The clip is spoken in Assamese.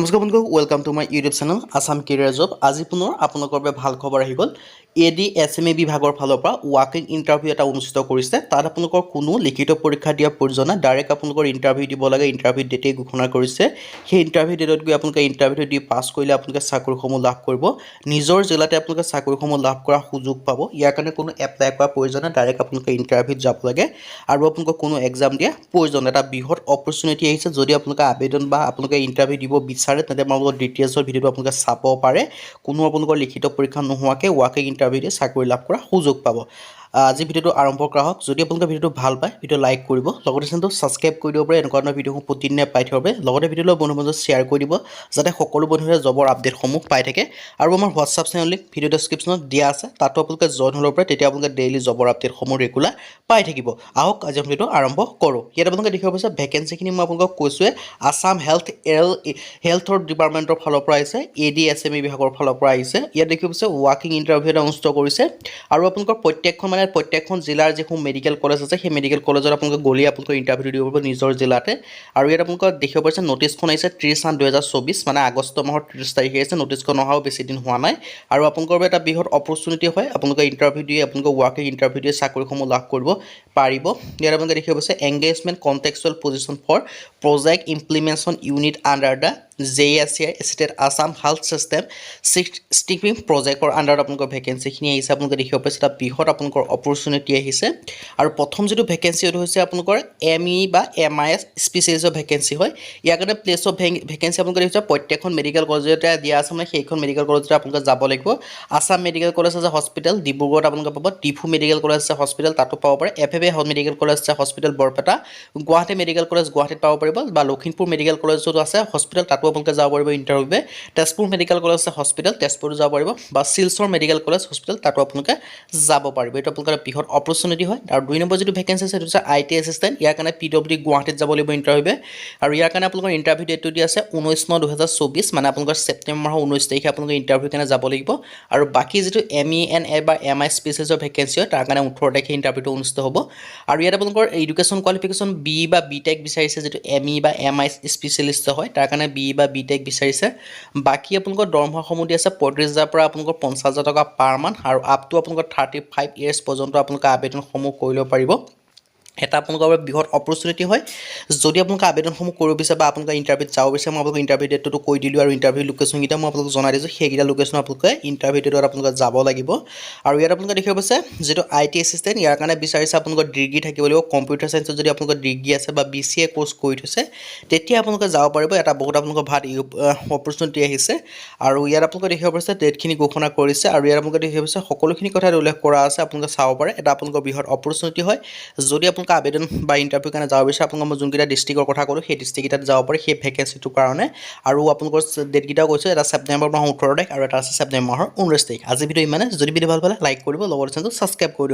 নমস্কাৰ বন্ধু, welcome to my YouTube channel Assam career job. আজি পুনৰ আপোনালোকৰ বাবে ভাল খবৰ আহি গ'ল। ADSME বিভাগৰ ফালৰ পৰা ৱাকিং ইণ্টাৰভিউ এটা অনুষ্ঠিত কৰিছে। তাত আপোনালোকৰ কোনো লিখিত পৰীক্ষা দিয়াৰ প্ৰয়োজন নাই, ডাইৰেক্ট আপোনালোকৰ ইণ্টাৰভিউ দিব লাগে। ইণ্টাৰভিউ ডেটেই ঘোষণা কৰিছে। সেই ইণ্টাৰভিউ ডেটত গৈ আপোনালোকে ইণ্টাৰভিউটো দি পাছ কৰিলে আপোনালোকে চাকৰিসমূহ লাভ কৰিব। নিজৰ জিলাতে আপোনালোকে চাকৰিসমূহ লাভ কৰাৰ সুযোগ পাব। ইয়াৰ কাৰণে কোনো এপ্লাই কৰাৰ প্ৰয়োজন নাই, ডাইৰেক্ট আপোনালোকে ইণ্টাৰভিউত যাব লাগে আৰু আপোনালোকক কোনো এক্সাম দিয়া প্ৰয়োজন নাই। এটা বৃহৎ অপৰচুনিটি আহিছে। যদি আপোনালোকে আবেদন বা আপোনালোকে ইণ্টাৰভিউ দিব বিচাৰে তেন্তে আপোনালোকৰ ডিটেইলছৰ ভিডিঅ'টো আপোনালোকে চাব পাৰে। কোনো আপোনালোকৰ লিখিত পৰীক্ষা নোহোৱাকৈ ৱাকিং ইণ্টাৰভিউ দি চাকৰি লাভ কৰাৰ সুযোগ পাব। আজি ভিডিঅ'টো আৰম্ভ কৰা হওক। যদি আপোনালোকে ভিডিঅ'টো ভাল পায়, ভিডিঅ' লাইক কৰিব, লগতে চেনেলটো ছাবস্ক্ৰাইব কৰি দিব পাৰে। এনেকুৱা ধৰণৰ ভিডিঅ'সমূহ প্ৰতিদিনে পাই থাকিব পাৰে। লগতে ভিডিঅ'লৈ বন্ধু বান্ধৱক শ্বেয়াৰ কৰি দিব, যাতে সকলো বন্ধুৱে জবৰ আপডেটসমূহ পাই থাকে। আৰু আমাৰ হোৱাটছআপ চেনেল লিংক ভিডিঅ' ডেছক্ৰিপশ্যনত দিয়া আছে, তাতো আপোনালোকে জইন হ'ব পাৰে। তেতিয়া আপোনালোকে ডেইলি জবৰ আপডেটসমূহ ৰেগুলাৰ পাই থাকিব। আহক আজি ভিডিঅ'টো আৰম্ভ কৰোঁ। ইয়াত আপোনালোকে দেখিব পাইছে ভেকেঞ্চিখিনি মই আপোনালোকক কৈছোঁৱে। আছাম হেল্থৰ ডিপাৰ্টমেণ্টৰ ফালৰ পৰা আহিছে, ADSME বিভাগৰ ফালৰ পৰা আহিছে। ইয়াত দেখিব পাইছে ৱাকিং ইণ্টাৰভিউ এটা অনুষ্ঠিত কৰিছে আৰু আপোনালোকৰ প্ৰত্যেকখন জিলাৰ যিসমূহ মেডিকেল কলেজ আছে, সেই মেডিকেল কলেজত আপোনালোকে গ'লে আপোনালোকৰ ইণ্টাৰভিউ দিব পাৰিব নিজৰ জিলাতে। আৰু ইয়াত আপোনালোকৰ দেখিব পাৰিছে নটিছখন আহিছে 30/8/2024, মানে আগষ্ট মাহৰ 30 তাৰিখে আহিছে। নটিছখন অহাও বেছি দিন হোৱা নাই আৰু আপোনালোকৰ বাবে এটা বৃহৎ অপৰচুনিটি হয়। আপোনালোকে ইণ্টাৰভিউ দিয়ে, আপোনালোকে ৱাকিং ইণ্টাৰভিউ দিয়ে চাকৰিসমূহ লাভ কৰিব পাৰিব। ইয়াত আপোনালোকে দেখিব পাইছে engagement contextual position for project implementation unit under the JSCI state Assam health system ষ্টিপিং প্ৰজেক্টৰ আণ্ডাৰত আপোনালোকৰ ভেকেঞ্চিখিনি আহিছে। আপোনালোকে দেখিব পাইছে এটা বৃহৎ আপোনালোকৰ অপৰচুনিটি আহিছে। আৰু প্ৰথম যিটো ভেকেঞ্চি সেইটো হৈছে আপোনালোকৰ ME বা MIS স্পেচিয়েলিষ্টৰ ভেকেঞ্চি হয়। ইয়াৰ কাৰণে প্লেচ অফ ভেকেঞ্চি আপোনালোকে দেখিছে প্ৰত্যেকখন মেডিকেল কলেজতে দিয়া আছে, মানে সেইখন মেডিকেল কলেজতে আপোনালোকে যাব লাগিব। আছাম মেডিকেল কলেজ আছে হস্পিটেল ডিব্ৰুগড়ত আপোনালোকে পাব, ডিফু মেডিকেল কলেজ আছে হস্পিটেল তাতো পাব পাৰে, FFA মেডিকেল কলেজ আছে hospital Barpeta, Guwahati medical college গুৱাহাটীত পাব পাৰিব, বা লখিমপুৰ মেডিকেল কলেজতো আছে হস্পিটেল, তাতো আপোনালোকে যাব পাৰিব ইণ্টাৰভিউৱে। তেজপুৰ মেডিকেল কলেজ আছে হস্পিটেল, তেজপুৰতো যাব পাৰিব, বা শিলচৰ মেডিকেল কলেজ হস্পিটেল তাতো আপোনালোকে যাব পাৰিব। এইটো আপোনালোকৰ বৃহৎ অপৰচুনিটি হয়। আৰু 2 নম্বৰ যিটো ভেকেঞ্চি আছে সেইটো হৈছে IT এছিষ্টেণ্ট। ইয়াৰ কাৰণে PWD গুৱাহাটীত যাব লাগিব ইণ্টাৰভিউৱে। আৰু ইয়াৰ কাৰণে আপোনালোকৰ ইণ্টাৰভিউ ডেটটো দিয়া আছে 19/9/2024, মানে আপোনালোকৰ ছেপ্টেম্বৰ মাহৰ 19 তাৰিখে আপোনালোকে ইণ্টাৰভিউ কাৰণে যাব লাগিব। আৰু বাকী যিটো MENA বা MI স্পেচিয়েলিষ্টৰ ভেকেঞ্চি হয় তাৰ কাৰণে 18 তাৰিখে ইণ্টাৰভিউটো অনুষ্ঠিত হ'ব। আৰু ইয়াত আপোনালোকৰ এডুকেশ্যন কোৱালিফিকেশ্যন BE বা BTech বিচাৰিছে, যিটো ME বা MI স্পেচিয়েলিষ্ট হয় তাৰ কাৰণে BE বা BTech বিচাৰিছে। বাকী আপোনালোকৰ দৰমহাসমূহ দি আছে 35,000 পৰা আপোনালোকৰ 50,000 টকা পাৰ মান্থ, আৰু আপ টু আপোনালোকৰ 35 ইয়াৰ্ছ পৰ্যন্ত আপোনালোকে আবেদনসমূহ কৰিব পাৰিব। এটা আপোনালোকৰ বাবে বৃহৎ অপৰচুনিটি হয়। যদি আপোনালোকে আবেদনসমূহ কৰিব বিচাৰে বা আপোনালোকে ইণ্টাৰভিউত যাব বিচাৰে, মই আপোনালোকক ইণ্টাৰভিউ ডেটটো কৈ দিলোঁ আৰু ইণ্টাৰভিউ লোকেশ্যনকেইটা মই আপোনালোকক জনাই দিছোঁ। সেইকেইটা লোকেশ্যন আপোনালোকে ইণ্টাৰভিউ ডেটত আপোনালোকে যাব লাগিব। আৰু ইয়াত আপোনালোকে দেখিব পাইছে যিটো IT এছিষ্টেণ্ট, ইয়াৰ কাৰণে বিচাৰিছে আপোনালোকৰ ডিগ্ৰী থাকিব লাগিব। কম্পিউটাৰ ছায়েন্সত যদি আপোনালোকৰ ডিগ্ৰী আছে বা BCA কোৰ্চ কৰি থৈছে তেতিয়া আপোনালোকে যাব পাৰিব। এটা বহুত আপোনালোকৰ ভাল অপৰচুনিটি আহিছে। আৰু ইয়াত আপোনালোকে দেখিব পাইছে ডেটখিনি ঘোষণা কৰিছে, আৰু ইয়াত আপোনালোকে দেখিব পাইছে সকলোখিনি কথা উল্লেখ কৰা আছে, আপোনালোকে চাব পাৰে। এটা আপোনালোকৰ বৃহৎ অপৰচুনিটি হয়। যদি আপোনালোকে আবেদন বা ইণ্টাৰভিউ কাৰণে যাব বিচাৰে, আপোনালোকক মই যোনকেইটা ডিষ্ট্ৰিক্টৰ কথা ক'লোঁ সেই ডিষ্ট্ৰিক্টকেইটাত যাব পাৰে সেই ভেকেঞ্চিটোৰ কাৰণে। আৰু আপোনালোকৰ ডেটকেইটাও কৈছোঁ, এটা ছেপ্টেম্বৰ মাহৰ 18 তাৰিখ আৰু এটা আছে ছেপ্টেম্বৰ মাহৰ 19 তাৰিখ। আজি ভিডিঅ' ইমানে। যদি ভিডিঅ' ভাল পালে লাইক কৰিব, লগতে চেনেলটো ছাবস্ক্ৰাইব কৰি দিব।